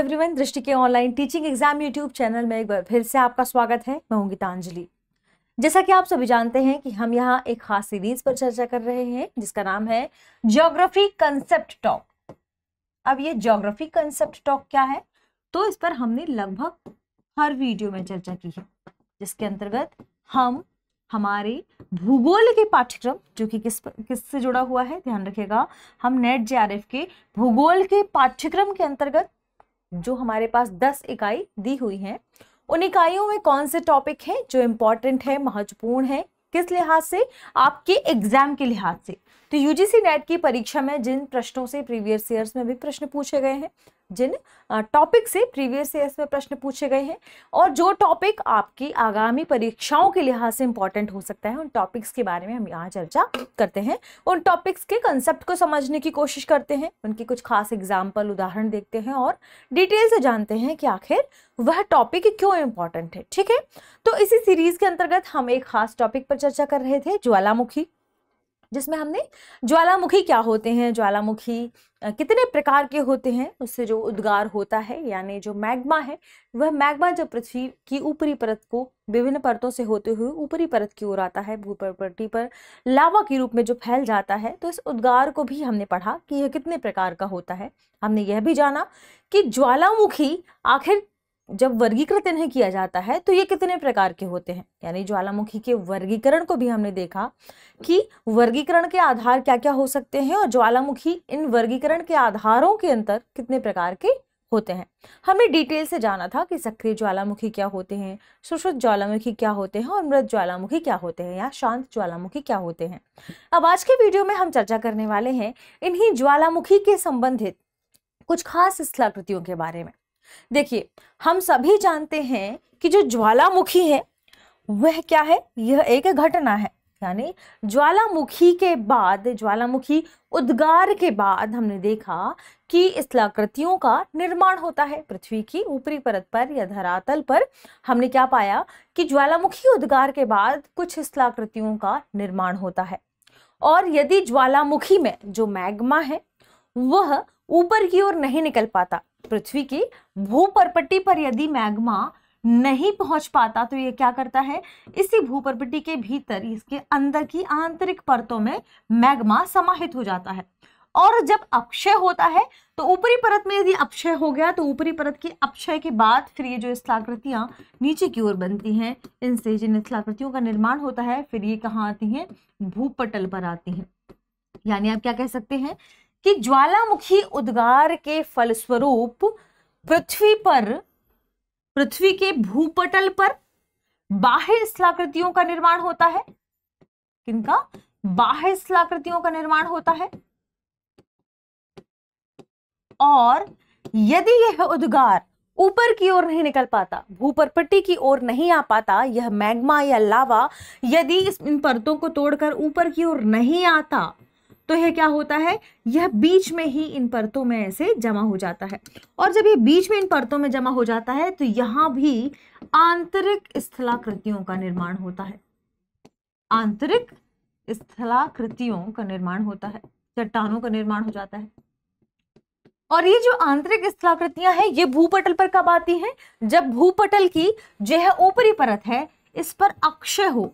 Everyone, दृष्टि के online teaching exam YouTube channel में एक बार फिर से आपका स्वागत है। मैं हूं गीतांजलि। जैसा कि आप सभी जानते हैं कि हम यहाँ एक खास सीरीज पर चर्चा कर रहे हैं जिसका नाम है ज्योग्राफी कंसेप्ट टॉक। अब ये ज्योग्राफी कंसेप्ट टॉक क्या है, तो इस पर हमने लगभग हर वीडियो में चर्चा की है, जिसके अंतर्गत हम हमारे भूगोल के पाठ्यक्रम जो कि किससे जुड़ा हुआ है, ध्यान रखिएगा, हम नेट जेआरएफ के भूगोल के पाठ्यक्रम के अंतर्गत जो हमारे पास 10 इकाई दी हुई हैं, उन इकाइयों में कौन से टॉपिक हैं जो इंपॉर्टेंट है, महत्वपूर्ण है, किस लिहाज से, आपके एग्जाम के लिहाज से। तो यूजीसी नेट की परीक्षा में जिन प्रश्नों से प्रीवियस ईयर्स में भी प्रश्न पूछे गए हैं, जिन टॉपिक से प्रीवियस ईयर्स में प्रश्न पूछे गए हैं और जो टॉपिक आपकी आगामी परीक्षाओं के लिहाज से इंपॉर्टेंट हो सकता है, उन टॉपिक्स के बारे में हम यहाँ चर्चा करते हैं। उन टॉपिक्स के कंसेप्ट को समझने की कोशिश करते हैं, उनकी कुछ खास एग्जाम्पल उदाहरण देखते हैं और डिटेल से जानते हैं कि आखिर वह टॉपिक क्यों इंपॉर्टेंट है। ठीक है, तो इसी सीरीज के अंतर्गत हम एक खास टॉपिक पर चर्चा कर रहे थे, ज्वालामुखी, जिसमें हमने ज्वालामुखी क्या होते हैं, ज्वालामुखी कितने प्रकार के होते हैं, उससे जो उद्गार होता है यानी जो मैग्मा है, वह मैग्मा जब पृथ्वी की ऊपरी परत को विभिन्न परतों से होते हुए ऊपरी परत की ओर आता है, भूपर्वती पर लावा के रूप में जो फैल जाता है, तो इस उद्गार को भी हमने पढ़ा कि यह कितने प्रकार का होता है। हमने यह भी जाना कि ज्वालामुखी आखिर जब वर्गीकृत इन्हें किया जाता है तो ये कितने प्रकार के होते हैं, यानी ज्वालामुखी के वर्गीकरण को भी हमने देखा कि वर्गीकरण के आधार क्या क्या हो सकते हैं और ज्वालामुखी इन वर्गीकरण के आधारों के अंतर कितने प्रकार के होते हैं। हमने डिटेल से जाना था कि सक्रिय ज्वालामुखी क्या होते हैं, सुषुप्त ज्वालामुखी क्या होते हैं और मृत ज्वालामुखी क्या होते हैं या शांत ज्वालामुखी क्या होते हैं। अब आज के वीडियो में हम चर्चा करने वाले हैं इन्हीं ज्वालामुखी के संबंधित कुछ खास स्थलाकृतियों के बारे में। देखिए, हम सभी जानते हैं कि जो ज्वालामुखी है वह क्या है, यह एक घटना है, यानी ज्वालामुखी के बाद, ज्वालामुखी उद्गार के बाद हमने देखा कि स्थलाकृतियों का निर्माण होता है पृथ्वी की ऊपरी परत पर या धरातल पर। हमने क्या पाया कि ज्वालामुखी उद्गार के बाद कुछ स्थलाकृतियों का निर्माण होता है और यदि ज्वालामुखी में जो मैग्मा है वह ऊपर की ओर नहीं निकल पाता, पृथ्वी की भूपर्पट्टी पर यदि मैग्मा नहीं पहुंच पाता, तो ये क्या करता है, इसी भूपर्पट्टी के भीतर इसके अंदर की आंतरिक परतों में मैग्मा समाहित हो जाता है। और जब अपक्षय होता है तो ऊपरी परत में यदि अपक्षय हो गया तो ऊपरी परत के अपक्षय के बाद फिर ये जो स्थलाकृतियां नीचे की ओर बनती हैं, इनसे जिन स्थलाकृतियों का निर्माण होता है, फिर ये कहाँ आती हैं, भूपटल पर आती हैं। यानी आप क्या कह सकते हैं कि ज्वालामुखी उद्गार के फलस्वरूप पृथ्वी के भूपटल पर बाह्य स्थलाकृतियों का निर्माण होता है। किनका? बाह्य स्थलाकृतियों का निर्माण होता है। और यदि यह उद्गार ऊपर की ओर नहीं निकल पाता, भूपर्पट्टी की ओर नहीं आ पाता, यह मैग्मा या लावा यदि इन परतों को तोड़कर ऊपर की ओर नहीं आता, तो यह क्या होता है, यह बीच में ही इन परतों में ऐसे जमा हो जाता है। और जब ये बीच में इन परतों में जमा हो जाता है तो यहां भी आंतरिक स्थलाकृतियों का निर्माण होता है। आंतरिक स्थलाकृतियों का निर्माण होता है, चट्टानों का निर्माण हो जाता है। और ये जो आंतरिक स्थलाकृतियां हैं ये भूपटल पर कब आती हैं, जब भूपटल की जो है ऊपरी परत है इस पर अक्षय हो,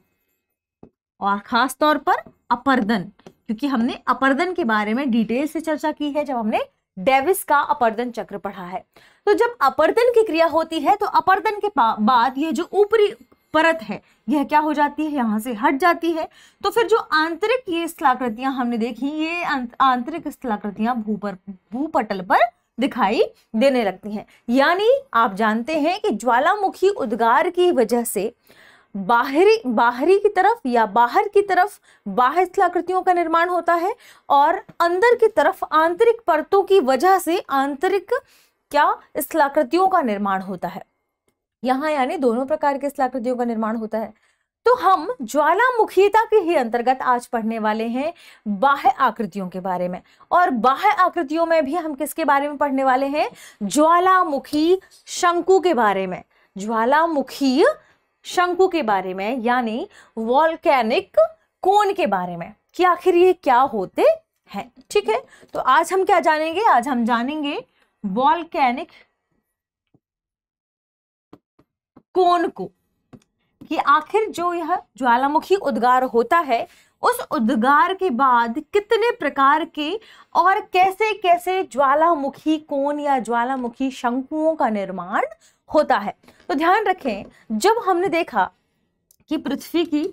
और खास तौर पर अपर्दन, क्योंकि हमने अपर्दन के बारे में डिटेल से चर्चा की है जब हमने डेविस का अपर्दन चक्र पढ़ा है। तो जब अपर्दन की क्रिया होती है तो अपर्दन के बाद यह जो ऊपरी परत है यह क्या हो जाती है, यहां से हट जाती है। तो फिर जो आंतरिक ये स्थलाकृतियां हमने देखी, ये आंतरिक स्थलाकृतियां भूपटल पर दिखाई देने लगती हैं। यानी आप जानते हैं कि ज्वालामुखी उद्गार की वजह से बाहरी की तरफ या बाहर की तरफ बाह्य स्थलाकृतियों का निर्माण होता है और अंदर की तरफ आंतरिक परतों की वजह से आंतरिक क्या स्थलाकृतियों का निर्माण होता है। यहाँ यानी दोनों प्रकार के स्थलाकृतियों का निर्माण होता है। तो हम ज्वालामुखीता के ही अंतर्गत आज पढ़ने वाले हैं बाह्य आकृतियों के बारे में, और बाह्य आकृतियों में भी हम किसके बारे में पढ़ने वाले हैं, ज्वालामुखी शंकु के बारे में, ज्वालामुखी शंकु के बारे में, यानी वॉल्केनिक कोन के बारे में कि आखिर ये क्या होते हैं। ठीक है, तो आज हम क्या जानेंगे, आज हम जानेंगे वॉल्केनिक कोन को, कि आखिर जो यह ज्वालामुखी उद्गार होता है उस उद्गार के बाद कितने प्रकार के और कैसे कैसे ज्वालामुखी कोन या ज्वालामुखी शंकुओं का निर्माण होता है। तो ध्यान रखें, जब हमने देखा कि पृथ्वी की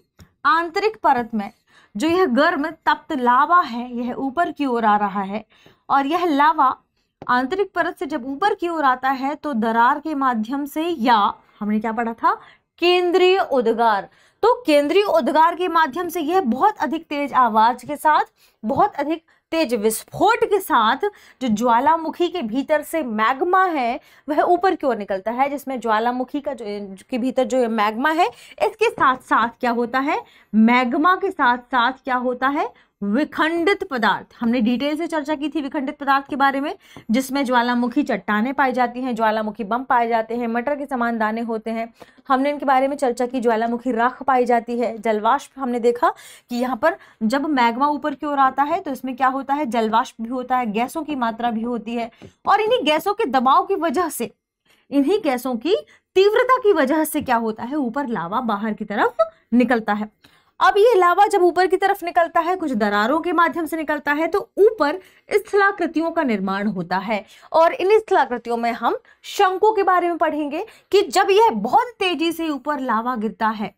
आंतरिक परत में जो यह गर्म तप्त लावा है यह ऊपर की ओर आ रहा है, और यह लावा आंतरिक परत से जब ऊपर की ओर आता है तो दरार के माध्यम से, या हमने क्या पढ़ा था, केंद्रीय उद्गार, तो केंद्रीय उद्गार के माध्यम से यह बहुत अधिक तेज आवाज के साथ, बहुत अधिक तेज विस्फोट के साथ जो ज्वालामुखी के भीतर से मैग्मा है वह ऊपर की ओर निकलता है, जिसमें ज्वालामुखी का जो के भीतर जो मैग्मा है इसके साथ साथ क्या होता है, मैग्मा के साथ साथ क्या होता है, विखंडित पदार्थ। हमने डिटेल से चर्चा की थी विखंडित पदार्थ के बारे में, जिसमें ज्वालामुखी चट्टानें पाई जाती हैं, ज्वालामुखी बम पाए जाते हैं, मटर के समान दाने होते हैं, हमने इनके बारे में चर्चा की। ज्वालामुखी राख पाई जाती है, जलवाष्प हमने देखा कि यहाँ पर जब मैग्मा ऊपर की ओर आता है तो इसमें क्या होता है, जलवाष्प भी होता है, गैसों की मात्रा भी होती है, और इन्हीं गैसों के दबाव की वजह से, इन्हीं गैसों की तीव्रता की वजह से क्या होता है, ऊपर लावा बाहर की तरफ निकलता है। अब ये लावा जब ऊपर की तरफ निकलता है, कुछ दरारों के माध्यम से निकलता है, तो ऊपर स्थलाकृतियों का निर्माण होता है, और इन स्थलाकृतियों में हम शंकु के बारे में पढ़ेंगे कि जब यह बहुत तेजी से ऊपर लावा गिरता है,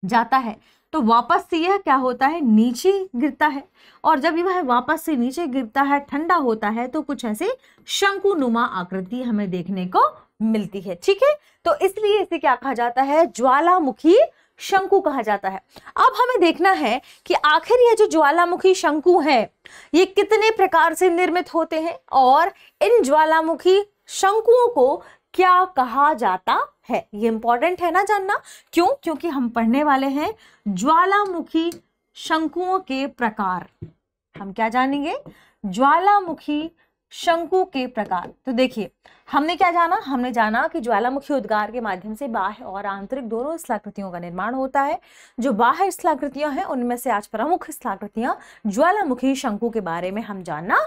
जाता है, तो वापस से यह क्या होता है, नीचे गिरता है, और जब यह वापस से नीचे गिरता है, ठंडा होता है, तो कुछ ऐसे शंकुनुमा आकृति हमें देखने को मिलती है। ठीक है, तो इसलिए इसे क्या कहा जाता है, ज्वालामुखी शंकु कहा जाता है। अब हमें देखना है कि आखिर ये जो ज्वालामुखी शंकु है ये कितने प्रकार से निर्मित होते हैं, और इन ज्वालामुखी शंकुओं को क्या कहा जाता है। ये इंपॉर्टेंट है ना जानना, क्यों, क्योंकि हम पढ़ने वाले हैं ज्वालामुखी शंकुओं के प्रकार। हम क्या जानेंगे, ज्वालामुखी शंकु के प्रकार। तो देखिए हमने क्या जाना, हमने जाना कि ज्वालामुखी उद्गार के माध्यम से बाह्य और आंतरिक दोनों स्थलाकृतियों का निर्माण होता है। जो बाह्य स्थलाकृतियां हैं उनमें से आज प्रमुख स्थलाकृतियां ज्वालामुखी शंकु के बारे में हम जानना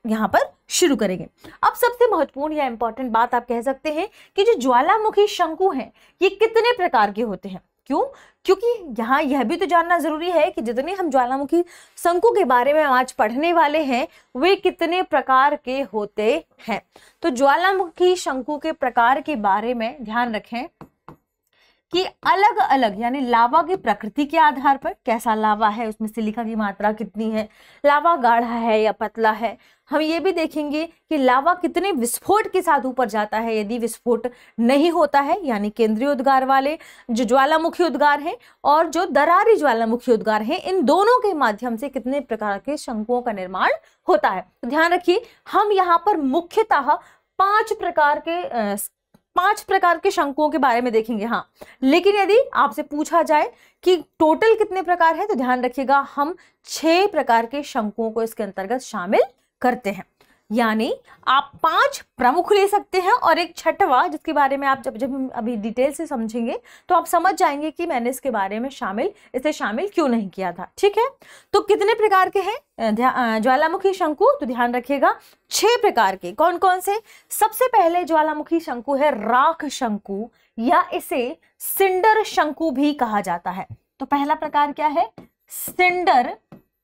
यहाँ पर शुरू करेंगे। अब सबसे महत्वपूर्ण या इंपॉर्टेंट बात आप कह सकते हैं कि जो ज्वालामुखी शंकु हैं ये कितने प्रकार के होते हैं। क्यों, क्योंकि यहाँ यह भी तो जानना जरूरी है कि जितने हम ज्वालामुखी शंकु के बारे में आज पढ़ने वाले हैं वे कितने प्रकार के होते हैं। तो ज्वालामुखी शंकु के प्रकार के बारे में ध्यान रखें कि अलग अलग यानी लावा की प्रकृति के आधार पर, कैसा लावा है, उसमें सिलिका की मात्रा कितनी है, लावा गाढ़ा है या पतला है। हम ये भी देखेंगे कि लावा कितने विस्फोट के साथ ऊपर जाता है। यदि विस्फोट नहीं होता है यानी केंद्रीय उद्गार वाले जो ज्वालामुखी उद्गार हैं और जो दरारी ज्वालामुखी उद्गार हैं, इन दोनों के माध्यम से कितने प्रकार के शंकुओं का निर्माण होता है। तो ध्यान रखिए हम यहाँ पर मुख्यतः पांच प्रकार के शंकुओं के बारे में देखेंगे। हाँ, लेकिन यदि आपसे पूछा जाए कि टोटल कितने प्रकार है तो ध्यान रखिएगा हम 6 प्रकार के शंकुओं को इसके अंतर्गत शामिल करते हैं। यानी आप 5 प्रमुख ले सकते हैं और एक छठवा जिसके बारे में आप जब अभी डिटेल से समझेंगे तो आप समझ जाएंगे कि मैंने इसके बारे में इसे शामिल क्यों नहीं किया था। ठीक है, तो कितने प्रकार के हैं ज्वालामुखी शंकु, तो ध्यान रखिएगा 6 प्रकार के। कौन कौन से? सबसे पहले ज्वालामुखी शंकु है राख शंकु, या इसे सिंडर शंकु भी कहा जाता है। तो पहला प्रकार क्या है? सिंडर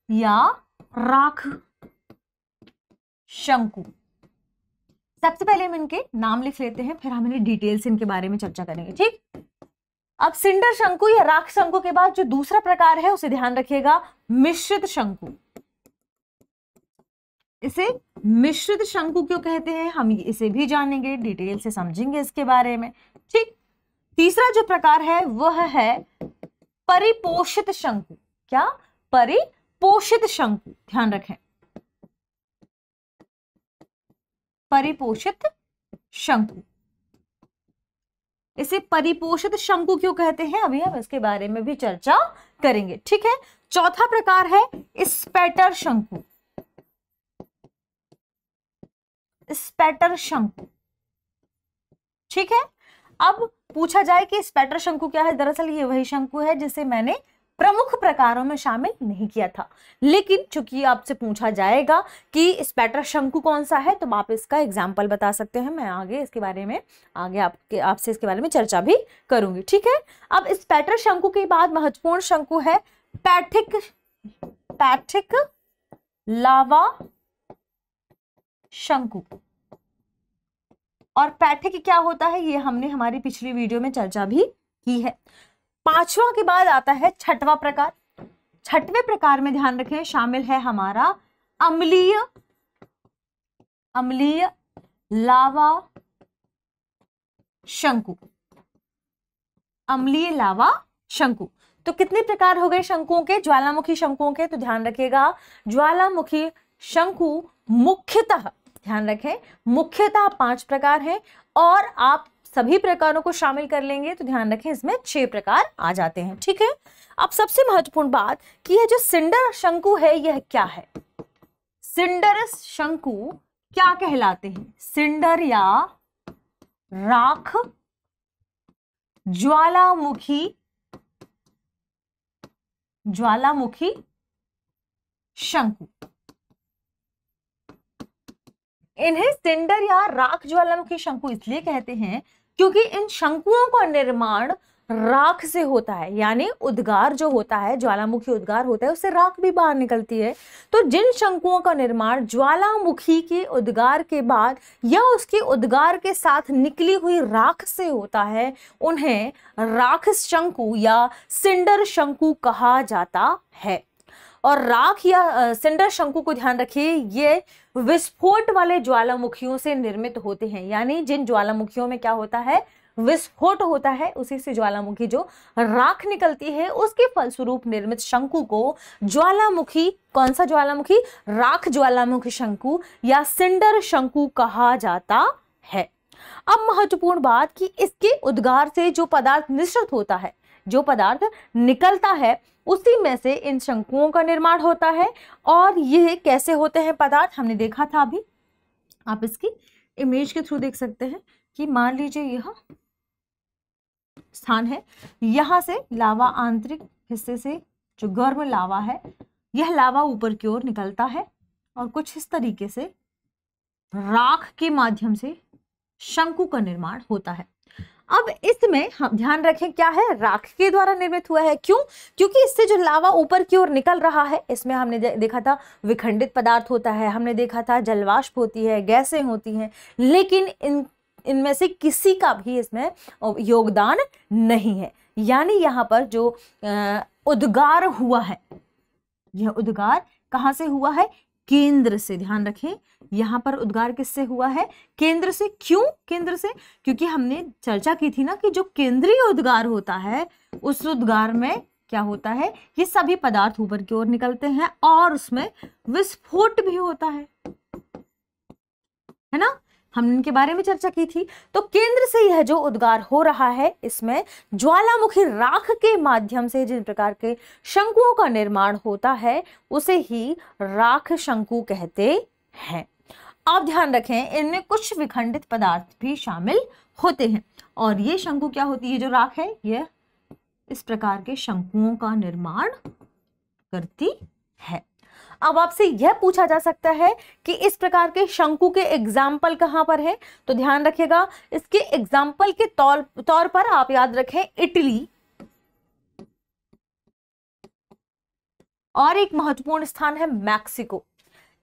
या राख शंकु। सबसे पहले हम इनके नाम लिख लेते हैं, फिर हम इन्हें डिटेल से इनके बारे में चर्चा करेंगे। ठीक, अब सिंडर शंकु या राख शंकु के बाद जो दूसरा प्रकार है उसे ध्यान रखिएगा मिश्रित शंकु। इसे मिश्रित शंकु क्यों कहते हैं हम इसे भी जानेंगे, डिटेल से समझेंगे इसके बारे में। ठीक, तीसरा जो प्रकार है वह है परिपोषित शंकु। क्या? परिपोषित शंकु। ध्यान रखें, परिपोषित शंकु। इसे परिपोषित शंकु क्यों कहते हैं अभी हम इसके बारे में भी चर्चा करेंगे। ठीक है, चौथा प्रकार है स्पैटर शंकु। स्पैटर शंकु। ठीक है, अब पूछा जाए कि स्पैटर शंकु क्या है, दरअसल ये वही शंकु है जिसे मैंने प्रमुख प्रकारों में शामिल नहीं किया था। लेकिन चूंकि आपसे पूछा जाएगा कि स्पैटर शंकु कौन सा है, तो आप इसका एग्जाम्पल बता सकते हैं। मैं आगे इसके बारे में आपसे इसके बारे में चर्चा भी करूंगी, ठीक है। अब स्पैटर शंकु के बाद महत्वपूर्ण शंकु है पैठिक लावा शंकु। और पैठिक क्या होता है ये हमने हमारी पिछली वीडियो में चर्चा भी की है। पांचवा के बाद आता है छठवां प्रकार। छठवें प्रकार में ध्यान रखें शामिल है हमारा अम्लीय लावा शंकु। अम्लीय लावा शंकु। तो कितने प्रकार हो गए शंकुओं के, ज्वालामुखी शंकुओं के? तो ध्यान रखिएगा, ज्वालामुखी शंकु मुख्यतः, ध्यान रखें, मुख्यतः 5 प्रकार हैं, और आप सभी प्रकारों को शामिल कर लेंगे तो ध्यान रखें इसमें 6 प्रकार आ जाते हैं, ठीक है। अब सबसे महत्वपूर्ण बात कि यह जो सिंडर शंकु है यह क्या है? सिंडर शंकु क्या कहलाते हैं? सिंडर या राख ज्वालामुखी शंकु। इन्हें सिंडर या राख ज्वालामुखी शंकु इसलिए कहते हैं क्योंकि इन शंकुओं का निर्माण राख से होता है, यानी उद्गार जो होता है, ज्वालामुखी उद्गार होता है, उससे राख भी बाहर निकलती है। तो जिन शंकुओं का निर्माण ज्वालामुखी के उद्गार के बाद या उसके उद्गार के साथ निकली हुई राख से होता है, उन्हें राख शंकु या सिंडर शंकु कहा जाता है। और राख या सिंडर शंकु को ध्यान रखिए, ये विस्फोट वाले ज्वालामुखियों से निर्मित होते हैं, यानी जिन ज्वालामुखियों में क्या होता है, विस्फोट होता है, उसी से ज्वालामुखी जो राख निकलती है उसके फलस्वरूप निर्मित शंकु को ज्वालामुखी, कौन सा ज्वालामुखी? राख ज्वालामुखी शंकु या सिंडर शंकु कहा जाता है। अब महत्वपूर्ण बात कि इसके उद्गार से जो पदार्थ निश्चित होता है, जो पदार्थ निकलता है, उसी में से इन शंकुओं का निर्माण होता है। और ये कैसे होते हैं पदार्थ, हमने देखा था अभी, आप इसकी इमेज के थ्रू देख सकते हैं कि मान लीजिए यह स्थान है, यहां से लावा, आंतरिक हिस्से से जो गर्म लावा है, यह लावा ऊपर की ओर निकलता है और कुछ इस तरीके से राख के माध्यम से शंकु का निर्माण होता है। अब इसमें हम ध्यान रखें क्या है, राख के द्वारा निर्मित हुआ है। क्यों? क्योंकि इससे जो लावा ऊपर की ओर निकल रहा है, इसमें हमने देखा था विखंडित पदार्थ होता है, हमने देखा था जलवाष्प होती है, गैसें होती हैं, लेकिन इनमें से किसी का भी इसमें योगदान नहीं है। यानी यहाँ पर जो उद्गार हुआ है, यह उद्गार कहाँ से हुआ है? केंद्र से। ध्यान रखें, यहां पर उद्गार किससे हुआ है? केंद्र से। क्यों केंद्र से? क्योंकि हमने चर्चा की थी ना कि जो केंद्रीय उद्गार होता है, उस उद्गार में क्या होता है, ये सभी पदार्थ ऊपर की ओर निकलते हैं और उसमें विस्फोट भी होता है ना, हमने इनके बारे में चर्चा की थी। तो केंद्र से यह जो उद्गार हो रहा है, इसमें ज्वालामुखी राख के माध्यम से जिन प्रकार के शंकुओं का निर्माण होता है, उसे ही राख शंकु कहते हैं। अब ध्यान रखें, इनमें कुछ विखंडित पदार्थ भी शामिल होते हैं, और ये शंकु क्या होती है, जो राख है, यह इस प्रकार के शंकुओं का निर्माण करती है। अब आपसे यह पूछा जा सकता है कि इस प्रकार के शंकु के एग्जाम्पल कहां पर है, तो ध्यान रखिएगा, इसके एग्जाम्पल के तौर पर आप याद रखें इटली, और एक महत्वपूर्ण स्थान है मैक्सिको।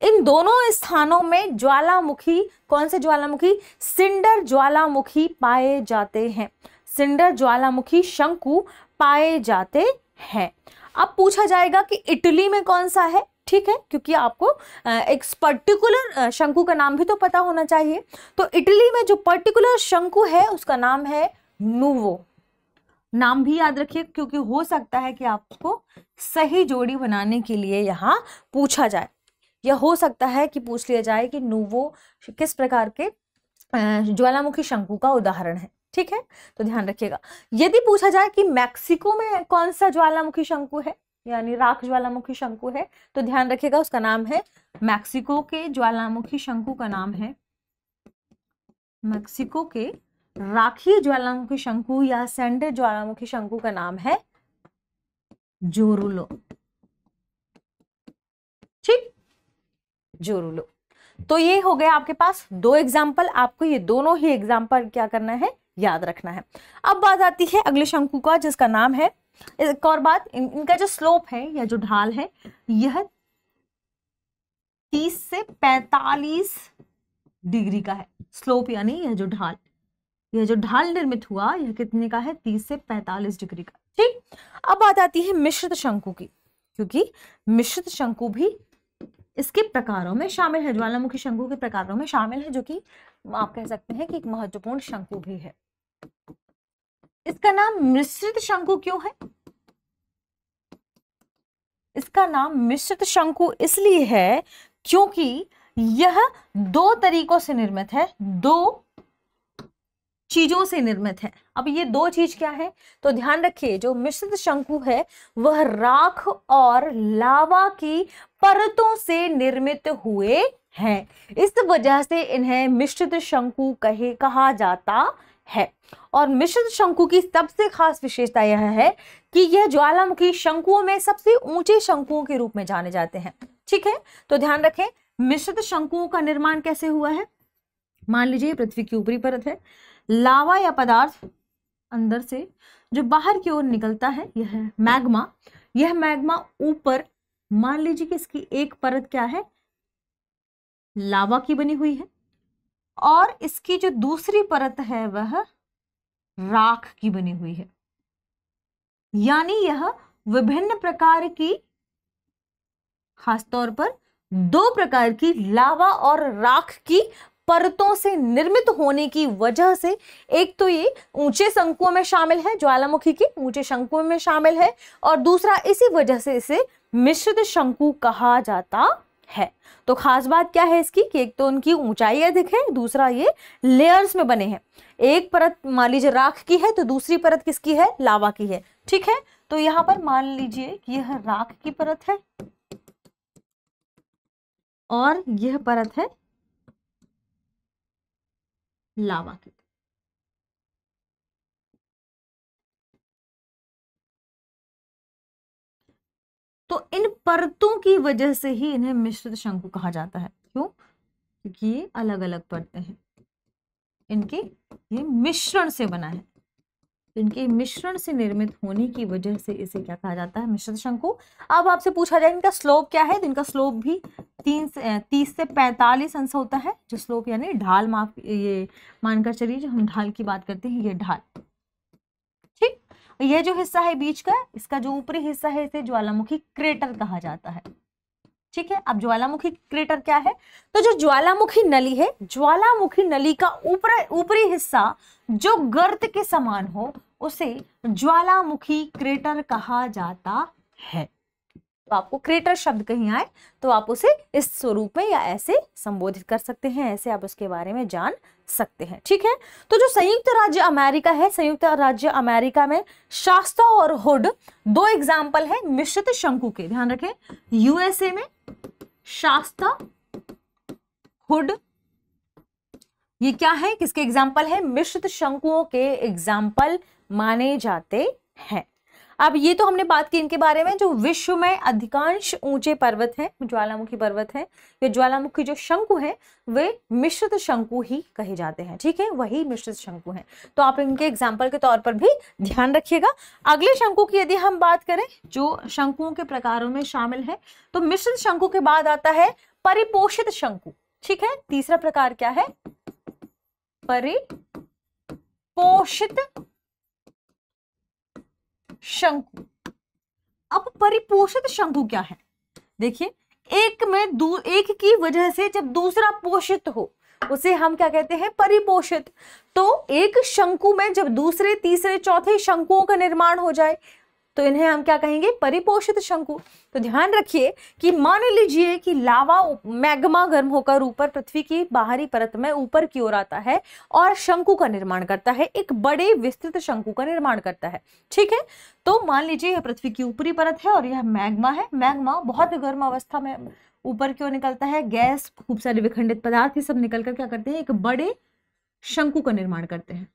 इन दोनों स्थानों में ज्वालामुखी, कौन से ज्वालामुखी? सिंडर ज्वालामुखी पाए जाते हैं, सिंडर ज्वालामुखी शंकु पाए जाते हैं। अब पूछा जाएगा कि इटली में कौन सा है, ठीक है, क्योंकि आपको एक पर्टिकुलर शंकु का नाम भी तो पता होना चाहिए। तो इटली में जो पर्टिकुलर शंकु है उसका नाम है नूवो। नाम भी याद रखिए, क्योंकि हो सकता है कि आपको सही जोड़ी बनाने के लिए यहां पूछा जाए, या हो सकता है कि पूछ लिया जाए कि नूवो किस प्रकार के ज्वालामुखी शंकु का उदाहरण है, ठीक है। तो ध्यान रखिएगा, यदि पूछा जाए कि मैक्सिको में कौन सा ज्वालामुखी शंकु है, यानी राख ज्वालामुखी शंकु है, तो ध्यान रखिएगा उसका नाम है, मैक्सिको के ज्वालामुखी शंकु का नाम है, मैक्सिको के राखी ज्वालामुखी शंकु या सैंडर ज्वालामुखी शंकु का नाम है जोरूलो, ठीक, जोरूलो। तो ये हो गया आपके पास दो एग्जाम्पल, आपको ये दोनों ही एग्जाम्पल क्या करना है, याद रखना है। अब बात आती है अगले शंकु का, जिसका नाम है, एक और बात, इनका जो स्लोप है या जो ढाल है, यह 30 से 45 डिग्री का है। स्लोप यानी यह जो ढाल निर्मित हुआ, यह कितने का है, 30 से 45 डिग्री का, ठीक। अब बात आती है मिश्रित शंकु की, क्योंकि मिश्रित शंकु भी इसके प्रकारों में शामिल है, ज्वालामुखी शंकु के प्रकारों में शामिल है, जो कि आप कह सकते हैं कि एक महत्वपूर्ण शंकु भी है। इसका नाम मिश्रित शंकु क्यों है? इसका नाम मिश्रित शंकु इसलिए है क्योंकि यह दो तरीकों से निर्मित है, दो चीजों से निर्मित है। अब ये दो चीज क्या है, तो ध्यान रखिए, जो मिश्रित शंकु है वह राख और लावा की परतों से निर्मित हुए हैं, इस वजह से इन्हें मिश्रित शंकु कहा जाता है। और मिश्रित शंकु की सबसे खास विशेषता यह है कि यह ज्वालामुखी शंकुओं में सबसे ऊंचे शंकुओं के रूप में जाने जाते हैं, ठीक है। तो ध्यान रखें, मिश्रित शंकुओं का निर्माण कैसे हुआ है। मान लीजिए पृथ्वी की ऊपरी परत है, लावा या पदार्थ अंदर से जो बाहर की ओर निकलता है, यह मैग्मा। यह मैग्मा ऊपर, मान लीजिए कि इसकी एक परत क्या है, लावा की बनी हुई है, और इसकी जो दूसरी परत है वह राख की बनी हुई है। यानी यह विभिन्न प्रकार की, खासतौर पर दो प्रकार की लावा और राख की परतों से निर्मित होने की वजह से, एक तो ये ऊंचे शंकुओं में शामिल है, ज्वालामुखी के ऊंचे शंकुओं में शामिल है, और दूसरा इसी वजह से इसे मिश्रित शंकु कहा जाता है। तो खास बात क्या है इसकी, कि एक तो उनकी ऊंचाई अधिक है, दूसरा ये लेयर्स में बने हैं। एक परत मान लीजिए राख की है, तो दूसरी परत किसकी है, लावा की है, ठीक है। तो यहां पर मान लीजिए कि यह राख की परत है और यह परत है लावा की। तो इन परतों की वजह से ही इन्हें मिश्रित शंकु कहा जाता है। क्यों? क्योंकि ये अलग अलग परतें हैं, इनके ये मिश्रण से बना है, इनके मिश्रण से निर्मित होने की वजह से इसे क्या कहा जाता है, मिश्रित शंकु। अब आपसे पूछा जाए इनका स्लोप क्या है, तो इनका स्लोप भी 30 से 45 अंश होता है। जो स्लोप यानी ढाल, माफ ये मानकर चलिए, जो हम ढाल की बात करते हैं, ये ढाल, ठीक। यह जो हिस्सा है बीच का, इसका जो ऊपरी हिस्सा है, इसे ज्वालामुखी क्रेटर कहा जाता है, ठीक है। अब ज्वालामुखी क्रेटर क्या है, तो जो ज्वालामुखी नली है, ज्वालामुखी नली का ऊपरी हिस्सा जो गर्त के समान हो, उसे ज्वालामुखी क्रेटर कहा जाता है। तो आपको क्रेटर शब्द कहीं आए तो आप उसे इस स्वरूप में या ऐसे संबोधित कर सकते हैं, ऐसे आप उसके बारे में जान सकते हैं, ठीक है। तो जो संयुक्त राज्य अमेरिका है, संयुक्त राज्य अमेरिका में शास्ता और हुड दो एग्जाम्पल है मिश्रित शंकु के। ध्यान रखें, यूएसए में शास्ता, हुड, ये क्या है, किसके एग्जाम्पल है, मिश्रित शंकुओं के एग्जाम्पल माने जाते हैं। अब ये तो हमने बात की इनके बारे में। जो विश्व में अधिकांश ऊंचे पर्वत हैं, ज्वालामुखी पर्वत हैं, ये ज्वालामुखी जो शंकु है वे मिश्रित शंकु ही कहे जाते हैं, ठीक है, वही मिश्रित शंकु हैं। तो आप इनके एग्जाम्पल के तौर पर भी ध्यान रखिएगा। अगले शंकु की यदि हम बात करें, जो शंकुओं के प्रकारों में शामिल है, तो मिश्रित शंकु के बाद आता है परिपोषित शंकु, ठीक है। तीसरा प्रकार क्या है, परिपोषित शंकु। अब परिपोषित शंकु क्या है, देखिए, एक की वजह से जब दूसरा पोषित हो उसे हम क्या कहते हैं, परिपोषित। तो एक शंकु में जब दूसरे, तीसरे, चौथे शंकुओं का निर्माण हो जाए तो इन्हें हम क्या कहेंगे, परिपोषित शंकु। तो ध्यान रखिए कि मान लीजिए कि लावा, मैग्मा गर्म होकर ऊपर पृथ्वी की बाहरी परत में ऊपर की ओर आता है और शंकु का निर्माण करता है, एक बड़े विस्तृत शंकु का निर्माण करता है, ठीक है। तो मान लीजिए यह पृथ्वी की ऊपरी परत है और यह मैग्मा है। मैग्मा बहुत गर्म अवस्था में ऊपर की ओर निकलता है, गैस, खूब सारे विखंडित पदार्थ, ये सब निकलकर क्या करते हैं, एक बड़े शंकु का निर्माण करते हैं,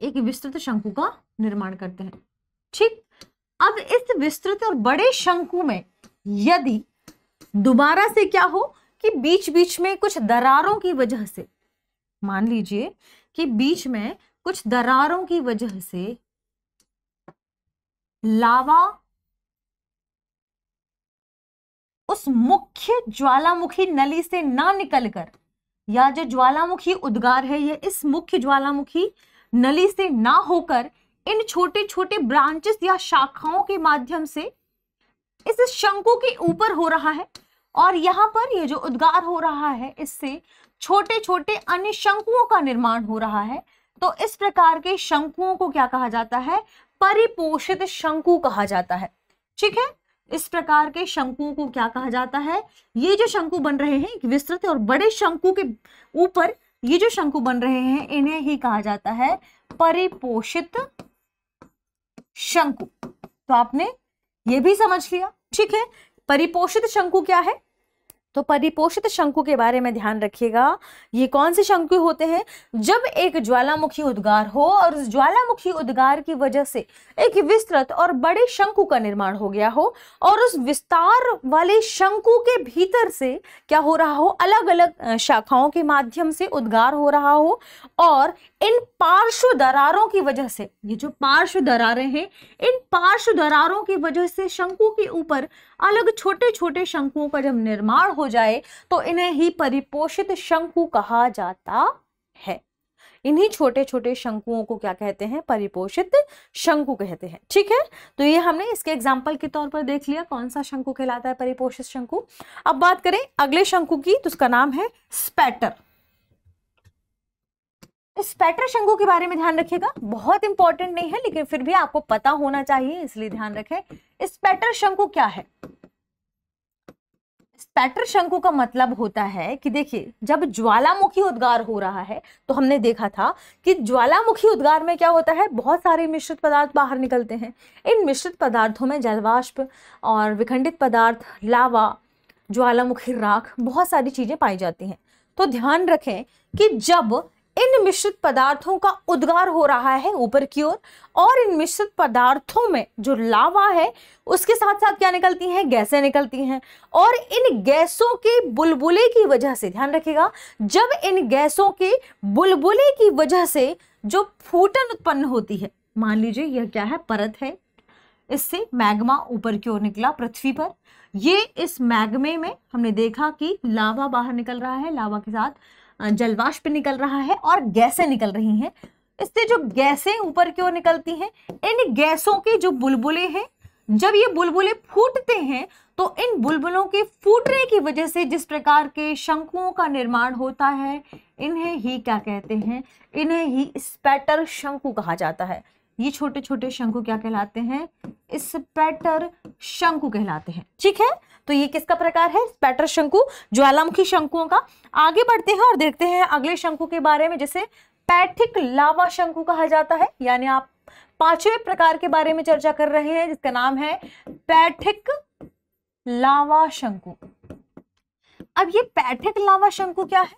एक विस्तृत शंकु का निर्माण करते हैं, ठीक। अब इस विस्तृत और बड़े शंकु में यदि दोबारा से क्या हो कि बीच बीच में कुछ दरारों की वजह से, मान लीजिए कि बीच में कुछ दरारों की वजह से लावा उस मुख्य ज्वालामुखी नली से ना निकलकर, या जो ज्वालामुखी उद्गार है ये इस मुख्य ज्वालामुखी नली से ना होकर इन छोटे छोटे ब्रांचेस या शाखाओं के माध्यम से इस शंकु के ऊपर हो रहा है, और यहाँ पर ये जो उद्गार हो रहा है इससे छोटे छोटे अन्य शंकुओं का निर्माण हो रहा है, तो इस प्रकार के शंकुओं को क्या कहा जाता है? परिपोषित शंकु कहा जाता है। ठीक है, इस प्रकार के शंकुओं को क्या कहा जाता है? ये जो शंकु बन रहे हैं विस्तृत और बड़े शंकु के ऊपर ये जो शंकु बन रहे हैं इन्हें ही कहा जाता है परिपोषित शंकु। तो आपने ये भी समझ लिया। ठीक है, परिपोषित शंकु क्या है? तो परिपोषित शंकु के बारे में ध्यान रखिएगा। ये कौन से शंकु होते हैं? जब एक ज्वालामुखी उद्गार हो और उस ज्वालामुखी उद्गार की वजह से एक विस्तृत और बड़े शंकु का निर्माण हो गया हो, और उस विस्तार वाले शंकु के भीतर से क्या हो रहा हो? अलग अलग शाखाओं के माध्यम से उद्गार हो रहा हो, और इन पार्श्व दरारों की वजह से, ये जो पार्श्व दरारें हैं, इन पार्श्व दरारों की वजह से शंकु के ऊपर अलग छोटे छोटे शंकुओं का जब निर्माण हो जाए तो इन्हें ही परिपोषित शंकु कहा जाता है। इन्हीं छोटे छोटे शंकुओं को क्या कहते हैं? परिपोषित शंकु कहते हैं। ठीक है, तो ये हमने इसके एग्जाम्पल के तौर पर देख लिया कौन सा शंकु कहलाता है परिपोषित शंकु। अब बात करें अगले शंकु की, तो उसका नाम है स्पैटर। स्पैटर शंकु के बारे में ध्यान रखिएगा, बहुत इंपॉर्टेंट नहीं है लेकिन फिर भी आपको पता होना चाहिए, इसलिए ध्यान रखें। स्पैटर शंकु क्या है? स्पैटर शंकु का मतलब होता है कि देखिए, जब ज्वालामुखी उद्गार हो रहा है तो हमने देखा था कि ज्वालामुखी उद्गार में क्या होता है? बहुत सारे मिश्रित पदार्थ बाहर निकलते हैं। इन मिश्रित पदार्थों में जलवाष्प और विखंडित पदार्थ, लावा, ज्वालामुखी राख, बहुत सारी चीजें पाई जाती हैं। तो ध्यान रखें कि जब इन मिश्रित पदार्थों का उद्गार हो रहा है ऊपर की ओर, और इन मिश्रित पदार्थों में जो लावा है उसके साथ साथ क्या निकलती हैं? गैसें निकलती हैं, और इन गैसों के बुलबुले की वजह से, ध्यान रखिएगा, जब इन गैसों के बुलबुले की वजह से जो फूटन उत्पन्न होती है, मान लीजिए यह क्या है? परत है, इससे मैग्मा ऊपर की ओर निकला पृथ्वी पर। ये इस मैग्मे में हमने देखा कि लावा बाहर निकल रहा है, लावा के साथ जलवाष्प निकल रहा है और गैसें निकल रही हैं। इससे जो गैसें ऊपर की ओर निकलती हैं, इन गैसों के जो बुलबुले हैं, जब ये बुलबुले फूटते हैं तो इन बुलबुलों के फूटने की वजह से जिस प्रकार के शंकुओं का निर्माण होता है, इन्हें ही क्या कहते हैं? इन्हें ही स्पैटर शंकु कहा जाता है। ये छोटे छोटे शंकु क्या कहलाते हैं? स्पैटर शंकु कहलाते हैं। ठीक है, तो ये किसका प्रकार है? स्पैटर शंकु, ज्वालामुखी शंकुओं का। आगे बढ़ते हैं और देखते हैं अगले शंकु के बारे में, जिसे पैठिक लावा शंकु कहा जाता है। यानी आप पांचवें प्रकार के बारे में चर्चा कर रहे हैं, जिसका नाम है पैठिक लावा शंकु। अब ये पैठिक लावा शंकु क्या है?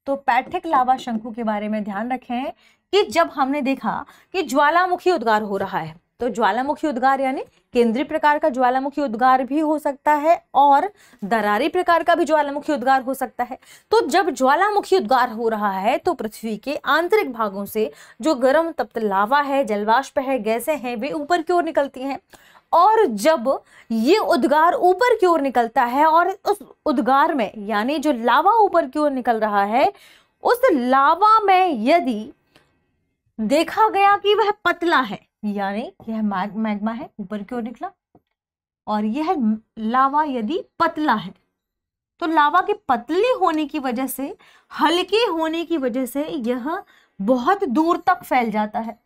तो पैठिक लावा शंकु के बारे में ध्यान रखें कि जब हमने देखा कि ज्वालामुखी उद्गार हो रहा है, तो ज्वालामुखी उद्गार यानी केंद्रीय प्रकार का ज्वालामुखी उद्गार भी हो सकता है और दरारी प्रकार का भी ज्वालामुखी उद्गार हो सकता है। तो जब ज्वालामुखी उद्गार हो रहा है तो पृथ्वी के आंतरिक भागों से जो गर्म तप्त लावा है, जलवाष्प है, गैसें हैं, वे ऊपर की ओर निकलती हैं। और जब ये उद्गार ऊपर की ओर निकलता है और उस उद्गार में, यानी जो लावा ऊपर की ओर निकल रहा है, उस लावा में यदि देखा गया कि वह पतला है, यानी यह मैग्मा है, ऊपर की ओर निकला, और यह लावा यदि पतला है, तो लावा के पतले होने की वजह से, हल्के होने की वजह से यह बहुत दूर तक फैल जाता है,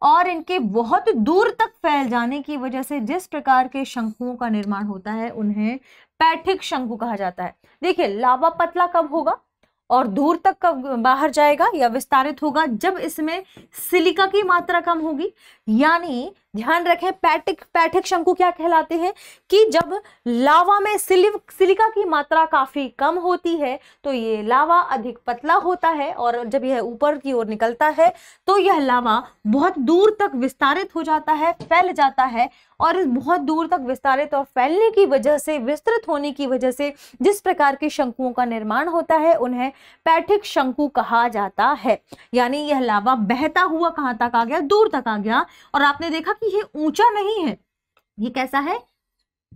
और इनके बहुत दूर तक फैल जाने की वजह से जिस प्रकार के शंकुओं का निर्माण होता है उन्हें पैठिक शंकु कहा जाता है। देखिए, लावा पतला कब होगा और दूर तक कब बाहर जाएगा या विस्तारित होगा? जब इसमें सिलिका की मात्रा कम होगी, यानी ध्यान रखें, पैठिक शंकु क्या कहलाते हैं कि जब लावा में सिलिका की मात्रा काफी कम होती है तो ये लावा अधिक पतला होता है, और जब यह ऊपर की ओर निकलता है तो यह लावा बहुत दूर तक विस्तारित हो जाता है, फैल जाता है, और इस बहुत दूर तक विस्तारित और फैलने की वजह से, विस्तृत होने की वजह से जिस प्रकार के शंकुओं का निर्माण होता है उन्हें पैठिक शंकु कहा जाता है। यानी यह लावा बहता हुआ कहां तक आ गया, दूर तक आ गया, और आपने देखा कि ये ऊंचा नहीं है, ये कैसा है,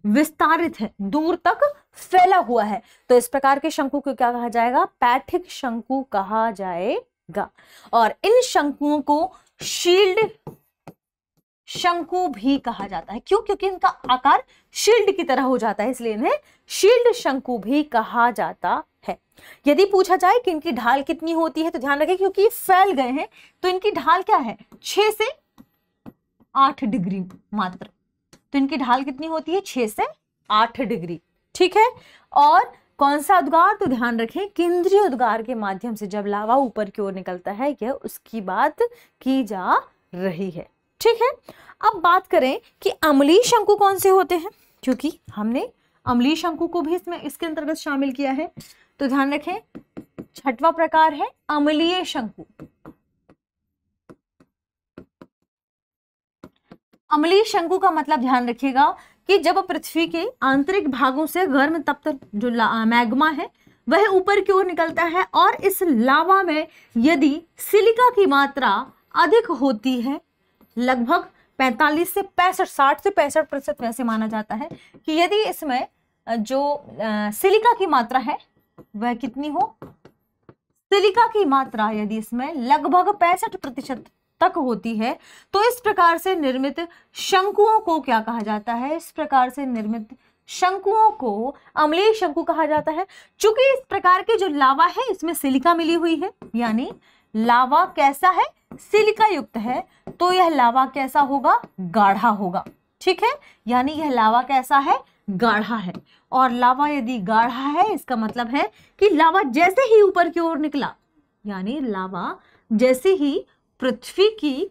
विस्तारित है, दूर तक फैला हुआ है। तो इस प्रकार के शंकु को क्या कहा जाएगा, पैठिक शंकु कहा जाएगा। और इन शंकुओं को शील्ड शंकु भी कहा जाता है। क्यों? क्योंकि इनका आकार शील्ड की तरह हो जाता है, इसलिए इन्हें शील्ड शंकु भी कहा जाता है। यदि पूछा जाए कि इनकी ढाल कितनी होती है तो ध्यान रखें, क्योंकि ये फैल गए हैं तो इनकी ढाल क्या है, 6 से 8 डिग्री मात्र। तो इनकी ढाल कितनी होती है, 6 से 8 डिग्री। ठीक है। और कौन सा उद्गार, तो ध्यान रखें केंद्रीय उद्गार के माध्यम से जब लावा ऊपर की ओर निकलता है, यह उसकी बात की जा रही है। ठीक है। अब बात करें कि अम्लीय शंकु कौन से होते हैं, क्योंकि हमने अम्लीय शंकु को भी इसके अंतर्गत शामिल किया है। तो ध्यान रखें, छठवां प्रकार है अम्लीय शंकु। अम्लीय शंकु का मतलब ध्यान रखिएगा कि जब पृथ्वी के आंतरिक भागों से गर्म तप्त जो मैग्मा है वह ऊपर की ओर निकलता है, और इस लावा में यदि सिलिका की मात्रा अधिक होती है, लगभग 45 से 65, 60 से 65% वैसे माना जाता है कि यदि इसमें जो सिलिका की मात्रा है वह कितनी हो, सिलिका की मात्रा यदि इसमें लगभग 65% तक होती है तो इस प्रकार से निर्मित शंकुओं को क्या कहा जाता है, इस प्रकार से निर्मित शंकुओं को अम्लीय शंकु कहा जाता है। चूंकि इस प्रकार के जो लावा है इसमें सिलिका मिली हुई है, यानी लावा कैसा है, सिलिका युक्त है, तो यह लावा कैसा होगा, गाढ़ा होगा। ठीक है। यानी यह लावा कैसा है, गाढ़ा है। और लावा यदि गाढ़ा है इसका मतलब है कि लावा जैसे ही ऊपर की ओर निकला, यानी लावा जैसे ही पृथ्वी की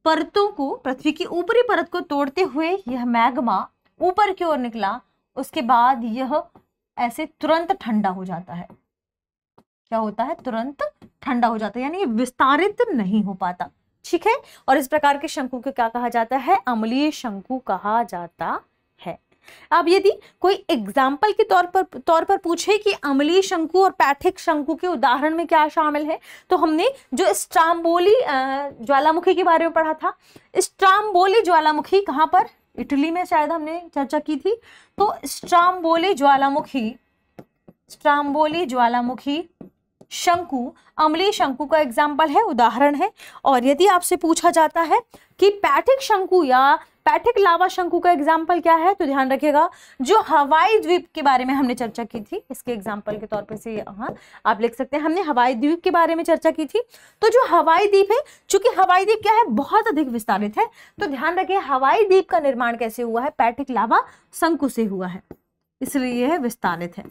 परतों को, पृथ्वी की ऊपरी परत को तोड़ते हुए यह मैग्मा ऊपर की ओर निकला, उसके बाद यह ऐसे तुरंत ठंडा हो जाता है। क्या होता है, तुरंत ठंडा हो जाता है, यानी ये विस्तारित नहीं हो पाता। ठीक है। और इस प्रकार के शंकु को क्या कहा जाता है, अम्लीय शंकु कहा जाता है। अब यदि कोई एग्जाम्पल के तौर पर पूछे कि अम्लीय शंकु और पैठिक शंकु के उदाहरण में क्या शामिल है, तो हमने जो स्ट्राम्बोली ज्वालामुखी के बारे में पढ़ा था। स्ट्राम्बोली ज्वालामुखी कहाँ पर, इटली में शायद हमने चर्चा की थी। तो स्ट्राम्बोली ज्वालामुखी शंकु अम्लीय शंकु का एग्जाम्पल है, उदाहरण है। और यदि आपसे पूछा जाता है कि पैठिक शंकु या पैठिक लावा शंकु का एग्जाम्पल क्या है, तो ध्यान रखिएगा जो हवाई द्वीप के बारे में हमने चर्चा की थी, इसके एग्जाम्पल के तौर पर से यहाँ आप लिख सकते हैं, हमने हवाई द्वीप के बारे में चर्चा की थी। तो जो हवाई द्वीप है, चूंकि हवाई द्वीप क्या है, बहुत अधिक विस्तारित है, तो ध्यान रखिए हवाई द्वीप का निर्माण कैसे हुआ है, पैठिक लावा शंकु से हुआ है, इसलिए यह विस्तारित है।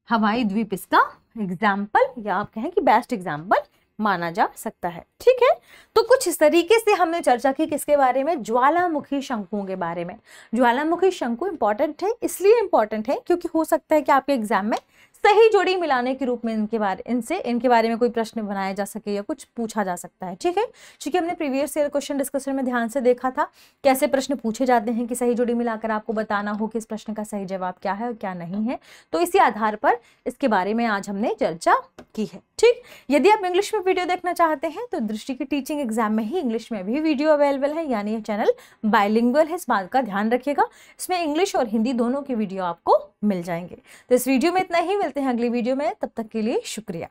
हवाई द्वीप इसका एग्जाम्पल, या आप कहें कि बेस्ट एग्जाम्पल माना जा सकता है। ठीक है। तो कुछ इस तरीके से हमने चर्चा की किसके बारे में, ज्वालामुखी शंकुओं के बारे में। ज्वालामुखी शंकु इंपॉर्टेंट है, इसलिए इंपॉर्टेंट है क्योंकि हो सकता है कि आपके एग्जाम में सही जोड़ी मिलाने के रूप में इनके बारे में कोई प्रश्न बनाया जा सके या कुछ पूछा जा सकता है। ठीक है। क्योंकि हमने प्रीवियस ईयर क्वेश्चन डिस्कशन में ध्यान से देखा था कैसे प्रश्न पूछे जाते हैं कि सही जोड़ी मिलाकर आपको बताना हो कि इस प्रश्न का सही जवाब क्या है और क्या नहीं है। तो इसी आधार पर इसके बारे में आज हमने चर्चा की है। ठीक। यदि आप इंग्लिश में वीडियो देखना चाहते हैं तो दृष्टि की टीचिंग एग्जाम में ही इंग्लिश में भी वीडियो अवेलेबल है, यानी यह चैनल बाइलिंगुअल है, इस बात का ध्यान रखिएगा। इसमें इंग्लिश और हिंदी दोनों के वीडियो आपको मिल जाएंगे। तो इस वीडियो में इतना ही, मिलते हैं अगली वीडियो में, तब तक के लिए शुक्रिया।